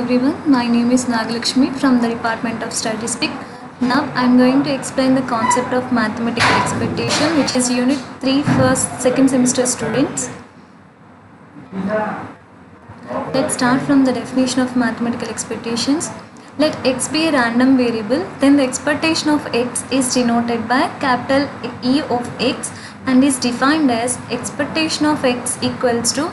everyone, my name is V.Naga Lakshmi from the Department of Statistics. Now I am going to explain the concept of mathematical expectation, which is Unit 3 second semester students. Let's start from the definition of mathematical expectations. Let x be a random variable, then the expectation of x is denoted by capital E of x and is defined as expectation of x equals to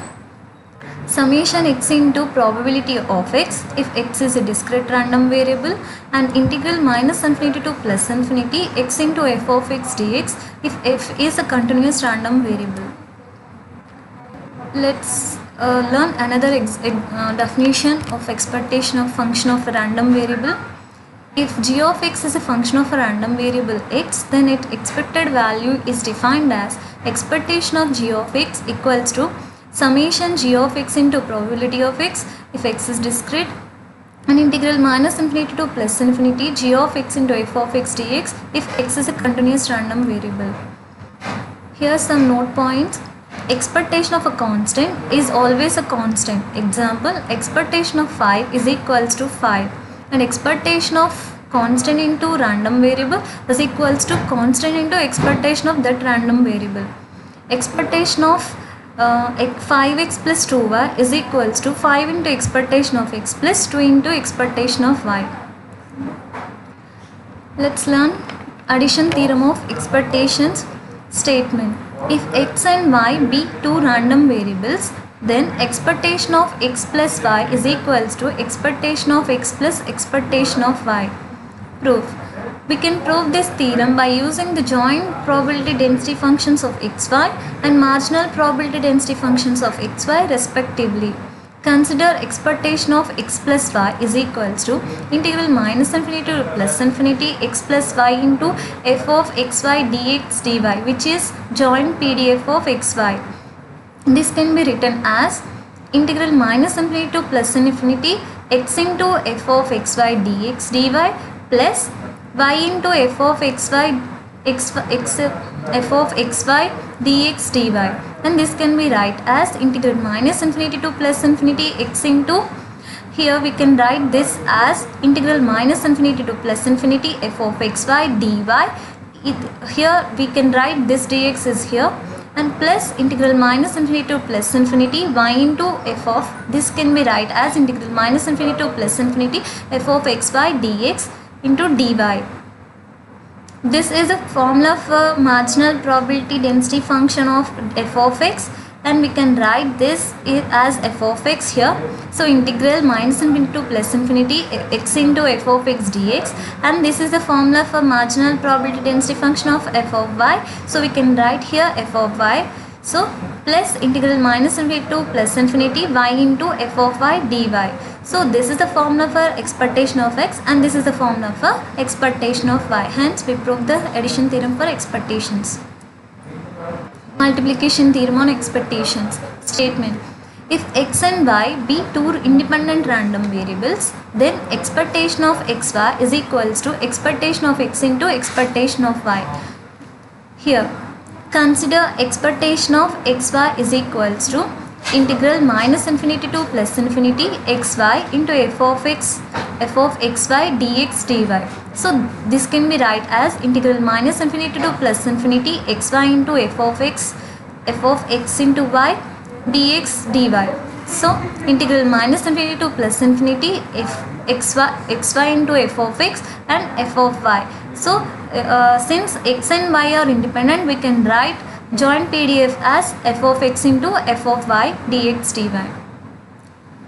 summation x into probability of x if x is a discrete random variable, and integral minus infinity to plus infinity x into f of x dx if f is a continuous random variable. Let's learn another definition of expectation of function of a random variable. If g of x is a function of a random variable x, then its expected value is defined as expectation of g of x equals to summation g of x into probability of x if x is discrete, and integral minus infinity to plus infinity g of x into f of x dx if x is a continuous random variable. Here are some note points. Expectation of a constant is always a constant. Example, expectation of 5 is equals to 5, and expectation of constant into random variable is equals to constant into expectation of that random variable. Expectation of 5x plus 2y is equals to 5 into expectation of x plus 2 into expectation of y. Let's learn addition theorem of expectations statement. If x and y be two random variables, then expectation of x plus y is equals to expectation of x plus expectation of y. Proof. We can prove this theorem by using the joint probability density functions of xy and marginal probability density functions of xy respectively. Consider expectation of x plus y is equals to integral minus infinity to plus infinity x plus y into f of xy dx dy, which is joint PDF of xy. This can be written as integral minus infinity to plus infinity x into f of xy dx dy plus y into f of xy dx dy, and this can be write as integral minus infinity to plus infinity x into, here we can write this as integral minus infinity to plus infinity f of xy dy. Here we can write this dx is here, and plus integral minus infinity to plus infinity y into f of, this can be write as integral minus infinity to plus infinity f of xy dx into dy. This is a formula for marginal probability density function of f of x, and we can write this as f of x here. So integral minus infinity to plus infinity x into f of x dx, and this is the formula for marginal probability density function of f of y. So we can write here f of y. So plus integral minus infinity to plus infinity y into f of y dy. So this is the formula for expectation of x, and this is the formula for expectation of y. Hence we prove the addition theorem for expectations. Multiplication theorem on expectations statement. If x and y be two independent random variables, then expectation of xy is equals to expectation of x into expectation of y. Here, consider expectation of xy is equals to integral minus infinity to plus infinity xy into f of xy dx dy. So this can be write as integral minus infinity to plus infinity xy into f of x into y dx dy. So integral minus infinity to plus infinity xy into f of x and f of y. So since x and y are independent, we can write joint PDF as f of x into f of y dx dy.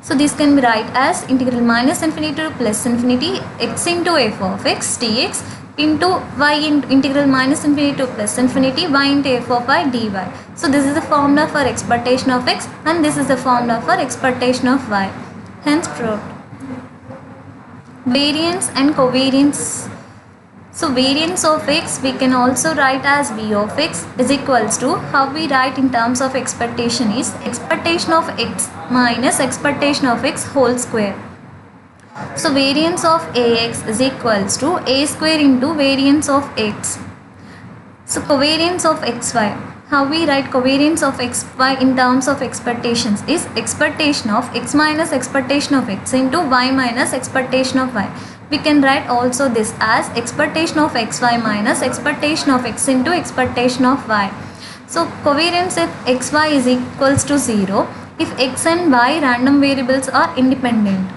So this can be write as integral minus infinity to plus infinity x into f of x dx into y into integral minus infinity to plus infinity y into f of y dy. So this is the formula for expectation of x, and this is the formula for expectation of y. Hence proved. Variance and covariance. So variance of x we can also write as v of x is equals to, how we write in terms of expectation is expectation of x minus expectation of x whole square. So variance of ax is equals to a square into variance of x. So covariance of xy. how we write covariance of xy in terms of expectations is expectation of x minus expectation of x into y minus expectation of y. We can write also this as expectation of xy minus expectation of x into expectation of y. So covariance if xy is equals to 0 if x and y random variables are independent.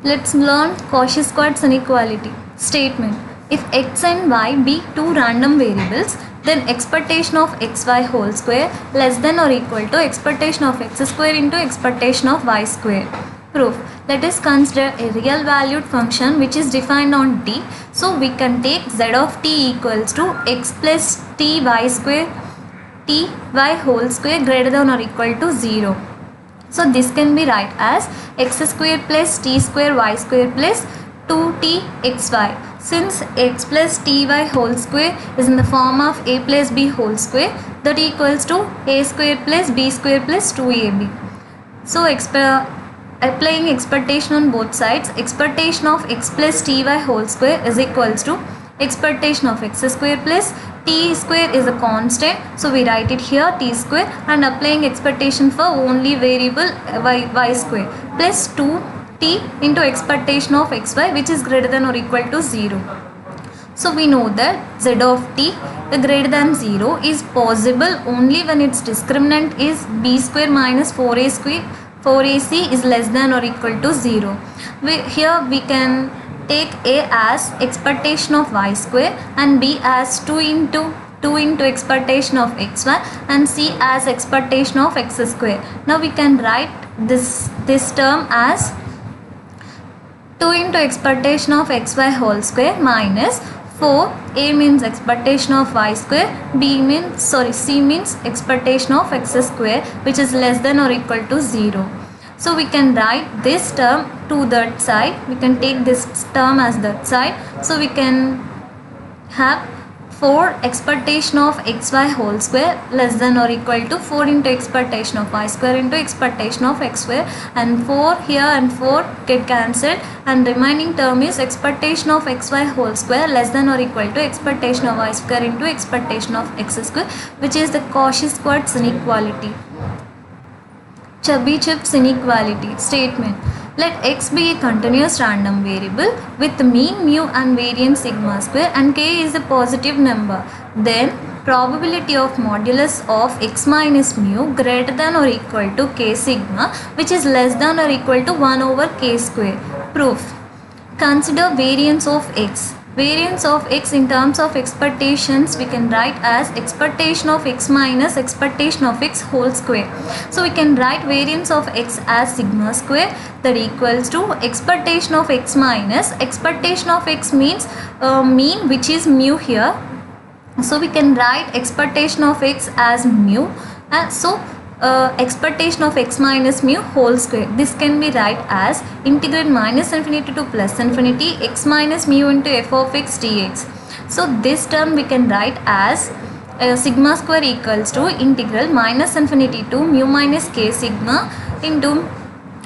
Let's learn Cauchy Schwartz inequality. Statement: if x and y be two random variables, then expectation of xy whole square less than or equal to expectation of x square into expectation of y square. Proof: let us consider a real valued function which is defined on t. So we can take z of t equals to x plus t y square t y whole square greater than or equal to 0. So this can be write as x square plus t square y square plus 2t xy. Since x plus ty whole square is in the form of a plus b whole square, that equals to a square plus b square plus 2ab. So applying expectation on both sides, expectation of x plus ty whole square is equals to expectation of x square plus t square is a constant, so we write it here t square, and applying expectation for only variable y square plus 2t into expectation of xy which is greater than or equal to 0. So we know that z of t greater than 0 is possible only when its discriminant is b square minus 4a square 4ac is less than or equal to 0. Here we can take a as expectation of y square and b as 2 into expectation of xy and c as expectation of x square. Now we can write this term as 2 into expectation of xy whole square minus 4, a means expectation of y square, c means expectation of x square which is less than or equal to 0. So we can write this term to that side, we can take this term as that side. So we can have 4 expectation of xy whole square less than or equal to 4 into expectation of y square into expectation of x square, and 4 here and 4 get cancelled, and remaining term is expectation of xy whole square less than or equal to expectation of y square into expectation of x square, which is the Cauchy Schwartz inequality. Chebychev's inequality. Statement: let x be a continuous random variable with mean mu and variance sigma square and k is a positive number. Then probability of modulus of x minus mu greater than or equal to k sigma which is less than or equal to 1 over k square. Proof: consider variance of x. Variance of x in terms of expectations we can write as expectation of x minus expectation of x whole square. So we can write variance of x as sigma square that equals to expectation of x minus expectation of x means mean which is mu here. So we can write expectation of x as mu, and so expectation of x minus mu whole square. This can be write as integrate minus infinity to plus infinity x minus mu into f of x dx. So this term we can write as sigma square equals to integral minus infinity to mu minus k sigma into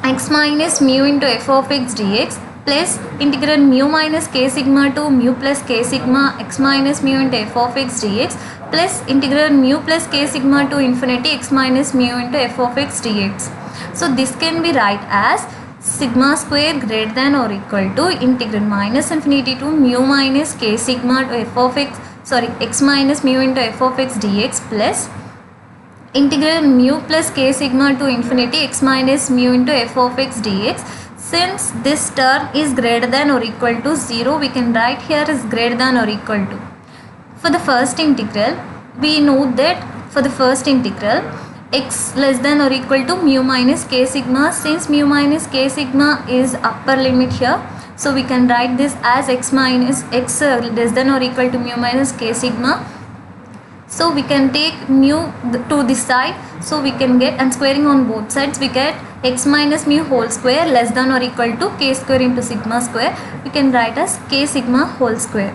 x minus mu into f of x dx plus integral mu minus k sigma to mu plus k sigma x minus mu into f of x dx plus integral mu plus k sigma to infinity x minus mu into f of x dx. So this can be write as sigma square greater than or equal to integral minus infinity to mu minus k sigma to f of x x minus mu into f of x dx plus integral mu plus k sigma to infinity x minus mu into f of x dx. Since this term is greater than or equal to 0, we can write here is greater than or equal to. For the first integral, we know that for the first integral, x less than or equal to mu minus k sigma. Since mu minus k sigma is upper limit here, so we can write this as x minus x less than or equal to mu minus k sigma. So we can take mu to this side, so we can get, and squaring on both sides we get x minus mu whole square less than or equal to k square into sigma square. We can write as k sigma whole square.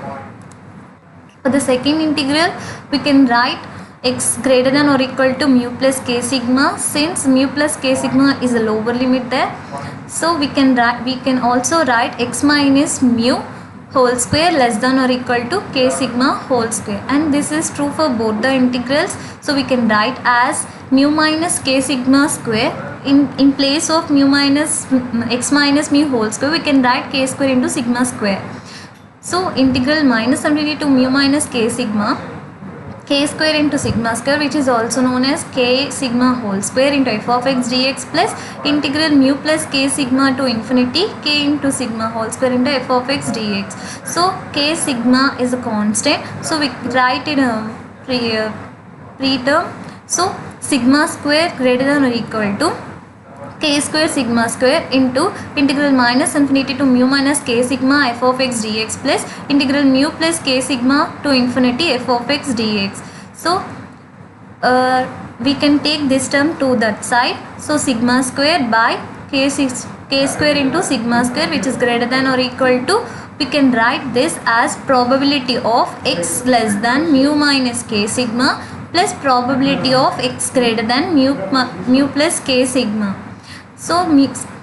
For the second integral, we can write x greater than or equal to mu plus k sigma. Since mu plus k sigma is a lower limit there, so we can also write x minus mu whole square less than or equal to k sigma whole square, and this is true for both the integrals. So we can write as mu minus k sigma square. In place of mu minus x minus mu whole square, we can write k square into sigma square. So integral minus infinity to mu minus k sigma, k square into sigma square, which is also known as k sigma whole square into f of x dx, plus integral mu plus k sigma to infinity k into sigma whole square into f of x dx. So k sigma is a constant, so we write in a pre-term. So sigma square greater than or equal to k square sigma square into integral minus infinity to mu minus k sigma f of x dx plus integral mu plus k sigma to infinity f of x dx. So we can take this term to that side. So sigma square by k square into sigma square, which is greater than or equal to, we can write this as probability of x less than mu minus k sigma plus probability of x greater than mu plus k sigma. So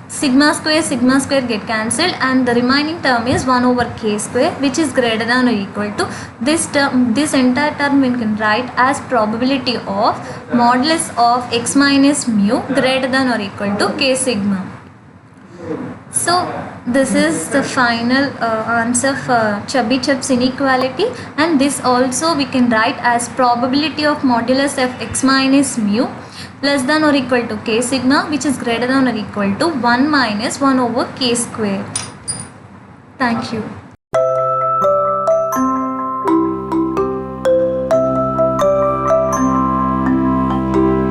sigma square get cancelled, and the remaining term is 1 over k square, which is greater than or equal to this term. This entire term we can write as probability of modulus of x minus mu greater than or equal to k sigma. So this is the final answer for Chebychev's inequality, and this also we can write as probability of modulus of x minus mu less than or equal to k sigma, which is greater than or equal to 1 minus 1 over k square. Thank you.